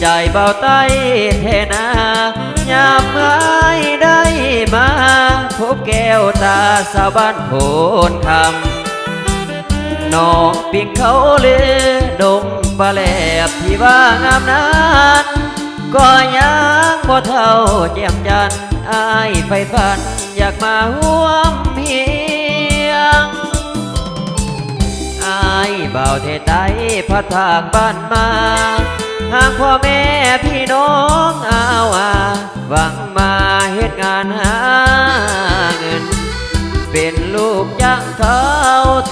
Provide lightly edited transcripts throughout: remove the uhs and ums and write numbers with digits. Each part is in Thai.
ใจเบาใต้เทนายามเมื่อยได้มาพบแก้วตาสาวบ้านโพนคำน้องปิ่งเขาเลือดงปลาแหลบที่ว่างามนั้นก็ยังบ่เท่าแจ่มจันอายไฟฝันอยากมาห่วมเพียงอายเบาเทไตพัดผากบ้านมาห่างพ่อแม่พี่น้องหวังมาเหตุงานหาเงินเป็นลูกจ้างเขา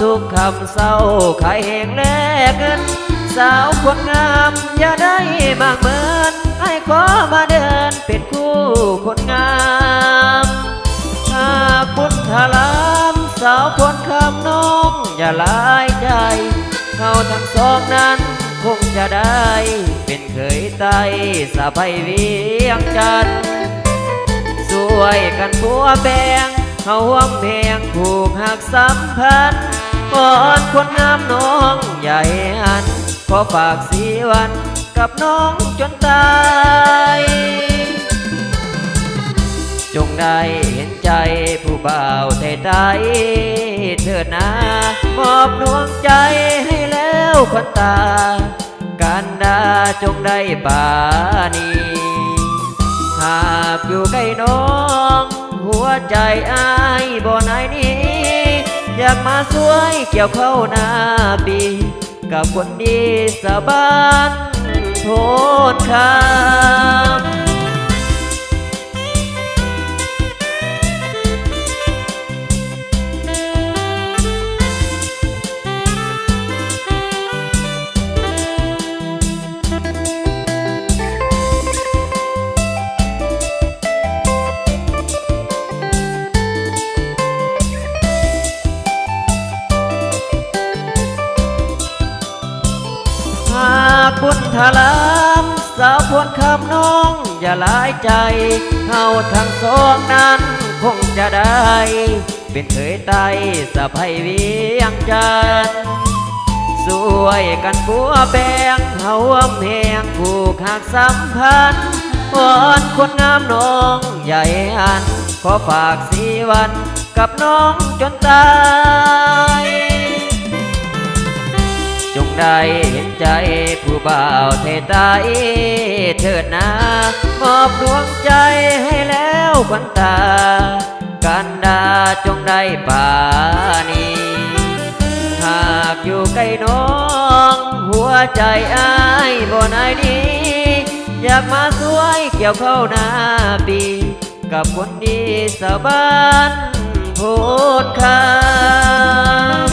ทุกคำเศร้าขายแห่งแลกเงินสาวคนงามอย่าได้มากเหมือนให้ขอมาเดินเป็นคู่คนงามถ้าบุญทลามสาวคนคำน้องอย่าลายใจเขาทั้งสองนั้นคงจะได้เป็นเคยไต่สะใภ้เวียงจันทน์สวยกันผัวแบงเขาห่วงเพงผูกหักสัมพันธ์ก่อนคนงามน้องใหญ่หันขอฝากสีวันกับน้องจนตายจงได้เห็นใจผู้บ่าวไทยไต้เถิดนามอบดวงใจให้แล้วคนตาการดาจงได้ปานีหากอยู่ใกล้น้องหัวใจอายบ่ไหนนี้อยากมาสวยเกี่ยวเข้าหน้าปีกับคนดีสาบานโทษคำบุญทลามสาวพวนคำน้องอย่าลายใจเขาทั้งสองนั้นคงจะได้เป็นเคยไต่สะใภ้เวียงจันทน์สวยกันผัวแบงเขาห่วมแหงผูกหักสัมพันธ์วอนคนงามน้องใหญ่หันขอฝากสีวันกับน้องจนตายจงได้เห็นใจผู้บ่าวไทยไต้เถิดนามอบดวงใจให้แล้วขวัญตากันดาจงได้ปานีหากอยู่ใกล้น้องหัวใจอายบ่นายนี้อยากมาสวยเกี่ยวเข้าหน้าปีกับคนดีสาวบ้านโพดคำ